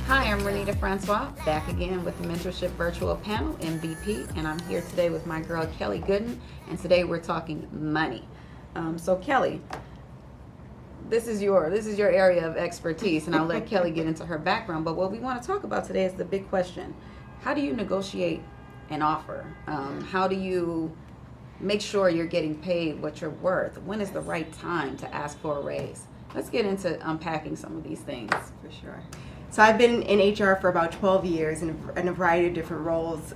Hi, I'm Renita Francois, back again with the Mentorship Virtual Panel, MVP, and I'm here today with my girl Kelli Gooden, and today we're talking money. So Kelli, this is your area of expertise, and I'll let Kelli get into her background, but what we want to talk about today is the big question. How do you negotiate an offer? How do you make sure you're getting paid what you're worth? When is the right time to ask for a raise? Let's get into unpacking some of these things. For sure. So I've been in HR for about 12 years in a variety of different roles,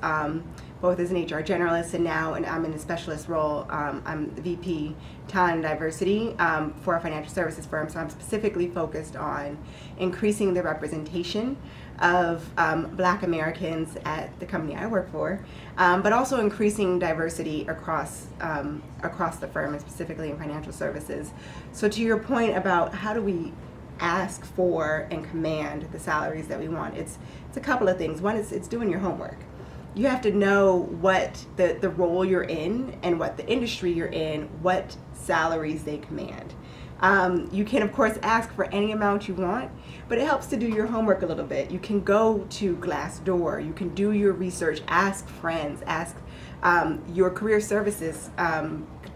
both as an HR generalist and now I'm in a specialist role. I'm the VP Talent and Diversity for a financial services firm, so I'm specifically focused on increasing the representation of Black Americans at the company I work for, but also increasing diversity across the firm, and specifically in financial services. So to your point about how do we ask for and command the salaries that we want, it's a couple of things. One is it's doing your homework. You have to know what the role you're in and what the industry you're in, what salaries they command. You can of course ask for any amount you want, but it helps to do your homework a little bit. You can go to Glassdoor, you can do your research, ask friends, ask your career services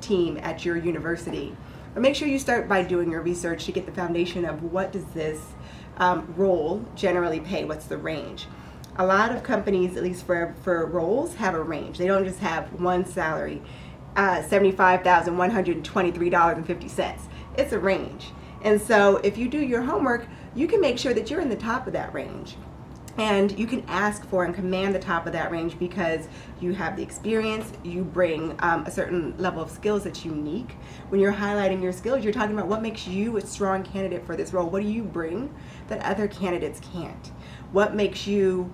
team at your university. But make sure you start by doing your research to get the foundation of what does this role generally pay, what's the range. A lot of companies, at least for roles, have a range. They don't just have one salary, $75,123.50. It's a range. And so if you do your homework, you can make sure that you're in the top of that range. And you can ask for and command the top of that range because you have the experience, you bring a certain level of skills that's unique. When you're highlighting your skills, you're talking about what makes you a strong candidate for this role. What do you bring that other candidates can't? What makes you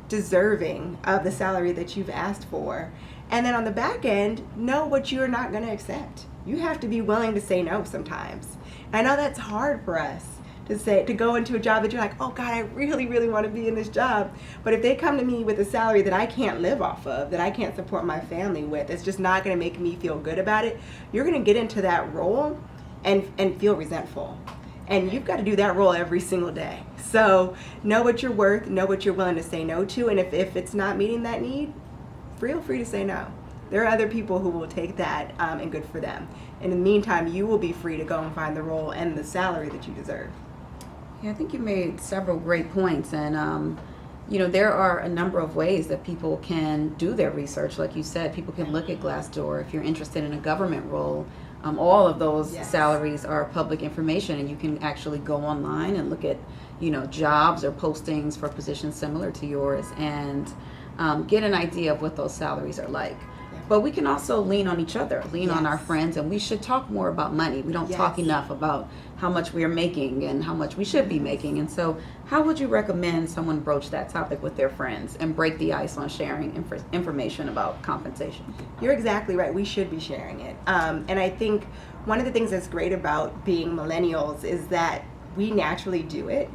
deserving of the salary that you've asked for? And then on the back end, know what you're not going to accept. You have to be willing to say no sometimes. And I know that's hard for us. To go into a job that you're like, oh God, I really, really want to be in this job. But if they come to me with a salary that I can't live off of, that I can't support my family with, it's just not going to make me feel good about it, you're going to get into that role and feel resentful. And you've got to do that role every single day. So know what you're worth, know what you're willing to say no to, and if it's not meeting that need, feel free to say no. There are other people who will take that and good for them. In the meantime, you will be free to go and find the role and the salary that you deserve. Yeah, I think you made several great points, and there are a number of ways that people can do their research. Like you said, people can look at Glassdoor. If you're interested in a government role, all of those salaries are public information, and you can actually go online and look at, jobs or postings for positions similar to yours, and get an idea of what those salaries are like. But we can also lean on each other, on our friends, and we should talk more about money. We don't talk enough about how much we are making and how much we should be making. And so how would you recommend someone broach that topic with their friends and break the ice on sharing information about compensation? You're exactly right. We should be sharing it. And I think one of the things that's great about being millennials is that we naturally do it.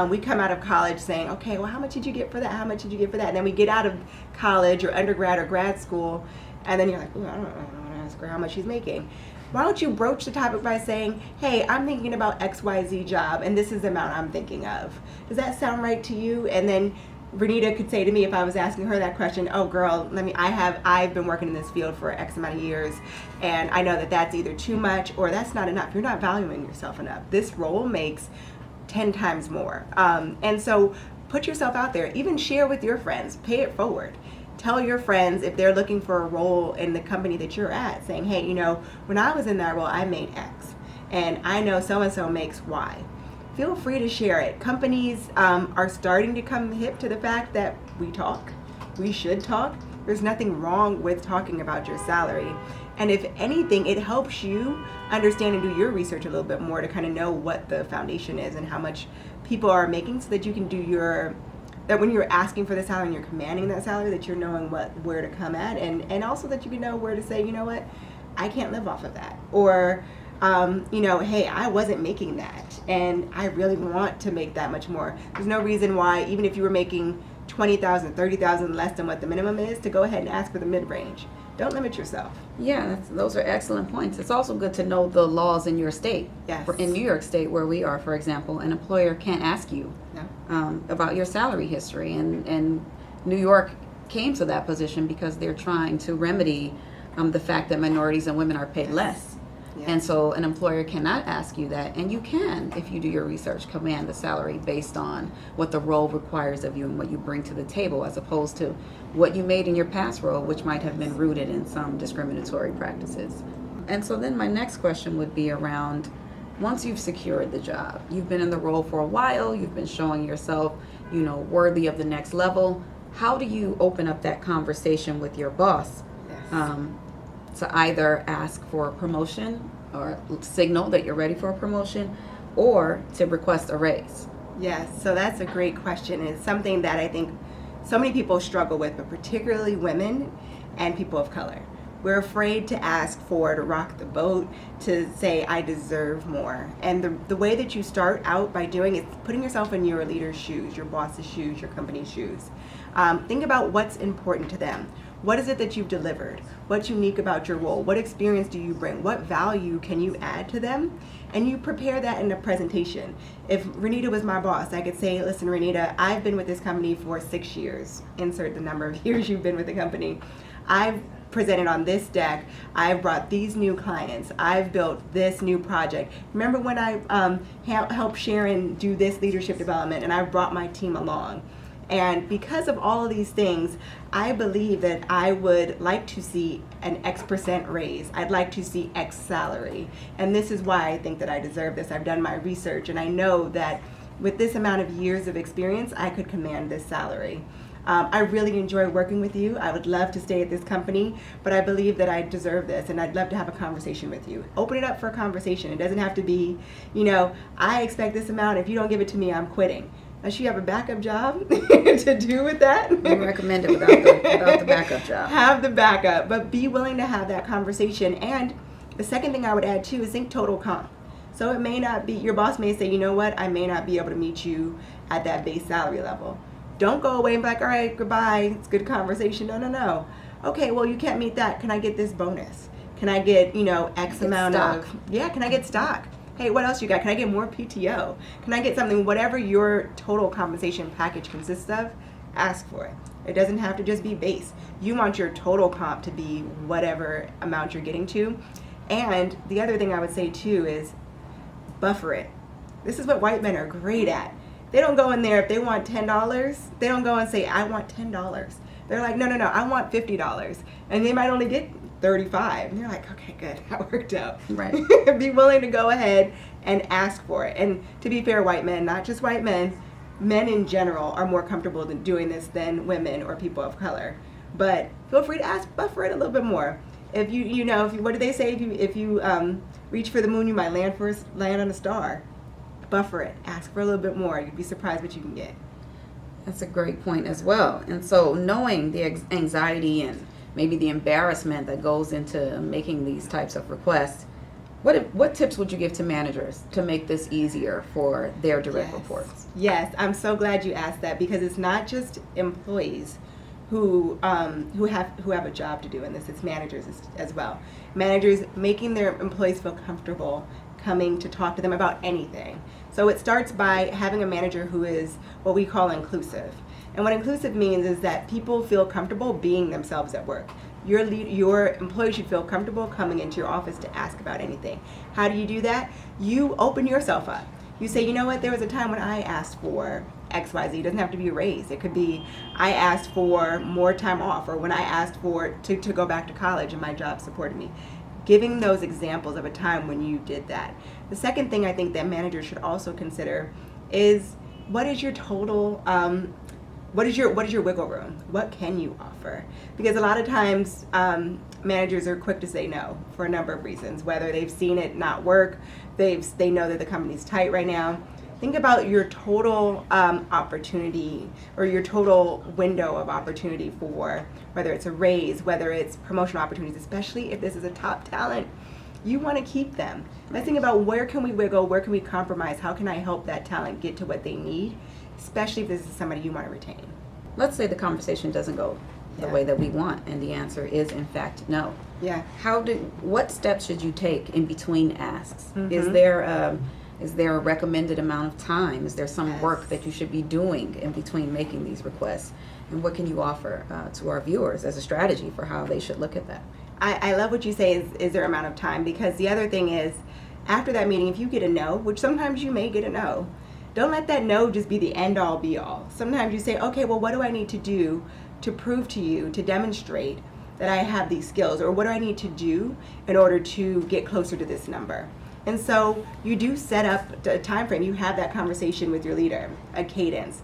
We come out of college saying, okay, well, how much did you get for that? How much did you get for that? And then we get out of college or undergrad or grad school, and then you're like, oh, I don't want to ask her how much she's making. Why don't you broach the topic by saying, hey, I'm thinking about XYZ job, and this is the amount I'm thinking of. Does that sound right to you? And then Renita could say to me if I was asking her that question, oh girl, I've been working in this field for X amount of years, and I know that that's either too much or that's not enough. You're not valuing yourself enough. This role makes 10 times more. And so put yourself out there, even share with your friends, pay it forward. Tell your friends if they're looking for a role in the company that you're at, saying, hey, when I was in that role, I made X, and I know so-and-so makes Y. Feel free to share it. Companies are starting to come hip to the fact that we should talk. There's nothing wrong with talking about your salary. And if anything, it helps you understand and do your research a little bit more to kind of know what the foundation is and how much people are making, so that you can do that when you're asking for the salary and you're commanding that salary, that you're knowing where to come at, and also that you can know where to say, you know what, I can't live off of that. Or, hey, I wasn't making that, and I really want to make that much more. There's no reason why, even if you were making $20,000, $30,000 less than what the minimum is, to go ahead and ask for the mid-range. Don't limit yourself. Yeah, those are excellent points. It's also good to know the laws in your state. Yes. In New York State, where we are, for example, an employer can't ask you about your salary history. And New York came to that position because they're trying to remedy the fact that minorities and women are paid less. Yes. And so an employer cannot ask you that, and you can, if you do your research, command the salary based on what the role requires of you and what you bring to the table, as opposed to what you made in your past role, which might have been rooted in some discriminatory practices. And so then my next question would be around, once you've secured the job, you've been in the role for a while, you've been showing yourself, worthy of the next level, how do you open up that conversation with your boss? Yes. To either ask for a promotion or signal that you're ready for a promotion, or to request a raise? Yes, so that's a great question. It's something that I think so many people struggle with, but particularly women and people of color. We're afraid to ask to rock the boat, to say, I deserve more. And the way that you start out by doing it, putting yourself in your leader's shoes, your boss's shoes, your company's shoes. Think about what's important to them. What is it that you've delivered? What's unique about your role? What experience do you bring? What value can you add to them? And you prepare that in a presentation. If Renita was my boss, I could say, listen, Renita, I've been with this company for 6 years. Insert the number of years you've been with the company. I've presented on this deck. I've brought these new clients. I've built this new project. Remember when I helped Sharon do this leadership development, and I brought my team along? And because of all of these things, I believe that I would like to see an X% raise. I'd like to see X salary. And this is why I think that I deserve this. I've done my research, and I know that with this amount of years of experience, I could command this salary. I really enjoy working with you. I would love to stay at this company, but I believe that I deserve this, and I'd love to have a conversation with you. Open it up for a conversation. It doesn't have to be, I expect this amount. If you don't give it to me, I'm quitting. Does she have a backup job to do with that? We recommend it without the backup job. Have the backup, but be willing to have that conversation. And the second thing I would add too is think total comp. So it may not be, your boss may say, you know what, I may not be able to meet you at that base salary level. Don't go away and be like, all right, goodbye, it's good conversation. No. Okay, well, you can't meet that. Can I get this bonus? Can I get, X amount of, can I get stock? Hey, what else you got? Can I get more PTO? Can I get something? Whatever your total compensation package consists of, ask for it. It doesn't have to just be base. You want your total comp to be whatever amount you're getting to. And the other thing I would say too is buffer it. This is what white men are great at. They don't go in there, if they want $10, they don't go and say, I want $10. They're like, no, I want $50. And they might only get 35. And they're like, okay, good, that worked out. Right. Be willing to go ahead and ask for it. And to be fair, white men, not just white men in general are more comfortable than doing this than women or people of color. But feel free to ask, buffer it a little bit more. If what do they say? If you reach for the moon, you might land on a star. Buffer it. Ask for a little bit more. You'd be surprised what you can get. That's a great point as well. And so knowing the anxiety and maybe the embarrassment that goes into making these types of requests, what tips would you give to managers to make this easier for their direct reports? Yes, I'm so glad you asked that, because it's not just employees who have a job to do in this. It's managers as well. Managers making their employees feel comfortable coming to talk to them about anything. So it starts by having a manager who is what we call inclusive. And what inclusive means is that people feel comfortable being themselves at work. Your employee should feel comfortable coming into your office to ask about anything. How do you do that? You open yourself up. You say, you know what, there was a time when I asked for XYZ. It doesn't have to be a raise. It could be I asked for more time off, or when I asked for to go back to college and my job supported me. Giving those examples of a time when you did that. The second thing I think that managers should also consider is, what is your total, what is your wiggle room? What can you offer? Because a lot of times managers are quick to say no for a number of reasons, whether they've seen it not work, they know that the company's tight right now. Think about your total opportunity, or your total window of opportunity for whether it's a raise, whether it's promotional opportunities, especially if this is a top talent. You want to keep them. Let's think about, where can we wiggle, where can we compromise, how can I help that talent get to what they need, especially if this is somebody you want to retain. Let's say the conversation doesn't go the Yeah. way that we want? And the answer is, in fact, no. Yeah. What steps should you take in between asks? Mm-hmm. Is there a recommended amount of time? Is there some Yes. work that you should be doing in between making these requests? And what can you offer to our viewers as a strategy for how they should look at that? I love what you say is there amount of time, because the other thing is, after that meeting, if you get a no, which sometimes you may get a no, don't let that no just be the end all be all. Sometimes you say, okay, well, what do I need to do to prove to you, to demonstrate that I have these skills, or what do I need to do in order to get closer to this number? And so you do set up a time frame. You have that conversation with your leader, a cadence.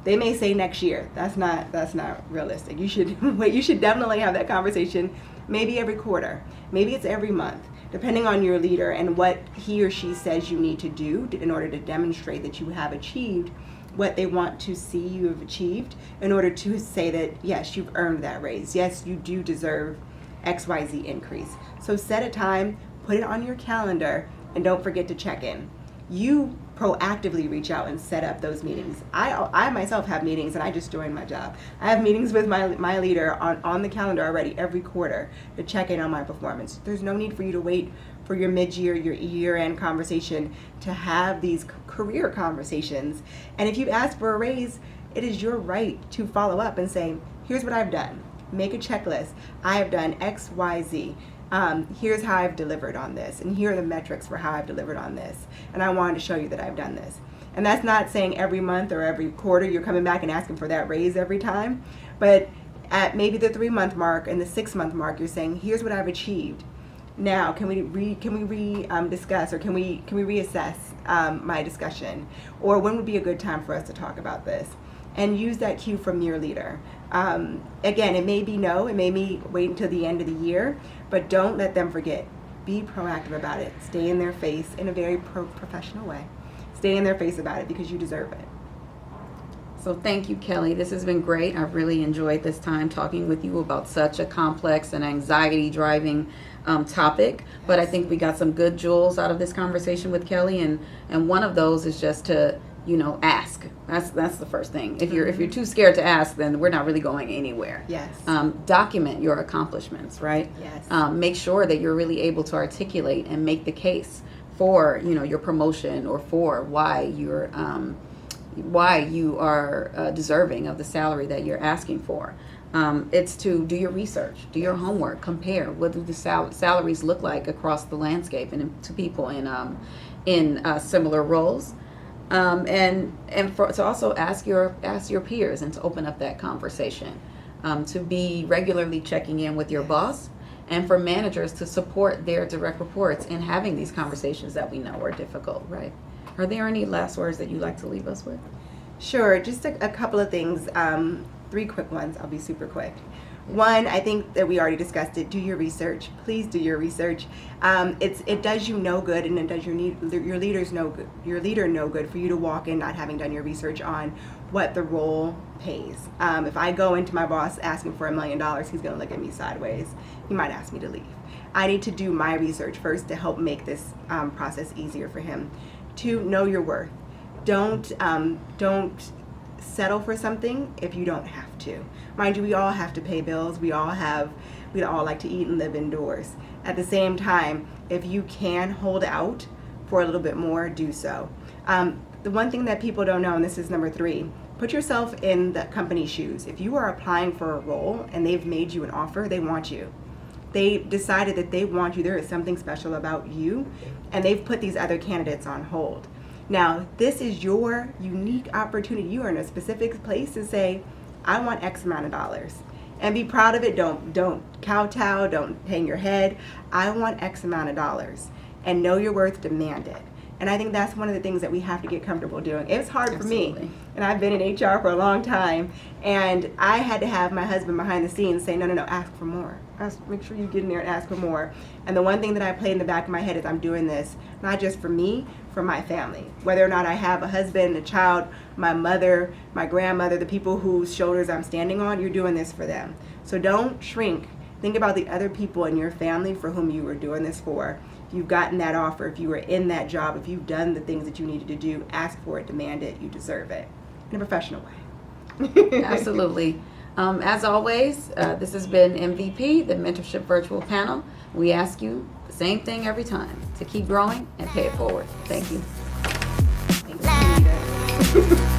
They may say next year. That's not realistic. You should wait. You should definitely have that conversation. Maybe every quarter. Maybe it's every month, depending on your leader and what he or she says you need to do in order to demonstrate that you have achieved what they want to see you have achieved, in order to say that, yes, you've earned that raise. Yes, you do deserve XYZ increase. So set a time, put it on your calendar, and don't forget to check in. You proactively reach out and set up those meetings. I myself have meetings, and I just joined my job. I have meetings with my leader on the calendar already every quarter to check in on my performance. There's no need for you to wait for your mid-year, your year-end conversation to have these career conversations. And if you ask for a raise, it is your right to follow up and say, here's what I've done. Make a checklist. I have done X, Y, Z. Here's how I've delivered on this, and here are the metrics for how I've delivered on this, and I wanted to show you that I've done this. And that's not saying every month or every quarter you're coming back and asking for that raise every time, but at maybe the 3-month mark and the 6-month mark, you're saying, here's what I've achieved. Now, can we discuss, or can we reassess my discussion, or when would be a good time for us to talk about this? And use that cue from your leader. Again, it may be no, it may be wait until the end of the year, but don't let them forget. Be proactive about it. Stay in their face in a very professional way. Stay in their face about it, because you deserve it. So thank you, Kelli. This has been great. I've really enjoyed this time talking with you about such a complex and anxiety-driving topic. But I think we got some good jewels out of this conversation with Kelli, and one of those is just to ask. That's the first thing. If you're too scared to ask, then we're not really going anywhere. Yes. Document your accomplishments, right? Yes. Make sure that you're really able to articulate and make the case for your promotion, or for why you are deserving of the salary that you're asking for. It's to do your research, do your homework, compare what do the salaries look like across the landscape and to people in similar roles. To also ask your peers and to open up that conversation, to be regularly checking in with your boss, and for managers to support their direct reports in having these conversations that we know are difficult, right? Are there any last words that you'd like to leave us with? Sure, just a couple of things, 3 quick ones. I'll be super quick. One, I think that we already discussed it. Do your research. Please do your research. It does you no good, and it does your leader no good for you to walk in not having done your research on what the role pays. If I go into my boss asking for $1 million, he's going to look at me sideways. He might ask me to leave. I need to do my research first to help make this process easier for him. 2, know your worth. Don't settle for something if you don't have to. Mind you, we all have to pay bills. We all like to eat and live indoors. At the same time, if you can hold out for a little bit more, do so. The one thing that people don't know, and this is number 3, put yourself in the company's shoes. If you are applying for a role and they've made you an offer, they want you. They decided that they want you. There is something special about you, and they've put these other candidates on hold. Now, this is your unique opportunity. You are in a specific place to say, I want X amount of dollars. And be proud of it. Don't kowtow, don't hang your head. I want X amount of dollars. And know your worth, demand it. And I think that's one of the things that we have to get comfortable doing. It's hard for me. And I've been in HR for a long time. And I had to have my husband behind the scenes say, no, ask for more. Make sure you get in there and ask for more. And the one thing that I play in the back of my head is I'm doing this not just for me, for my family. Whether or not I have a husband, a child, my mother, my grandmother, the people whose shoulders I'm standing on, you're doing this for them. So don't shrink. Think about the other people in your family for whom you were doing this for. If you've gotten that offer, if you were in that job, if you've done the things that you needed to do, ask for it, demand it, you deserve it. In a professional way. Absolutely. As always, this has been MVP, the Mentorship Virtual Panel. We ask you the same thing every time, to keep growing and pay it forward. Thank you. Thanks, Renita.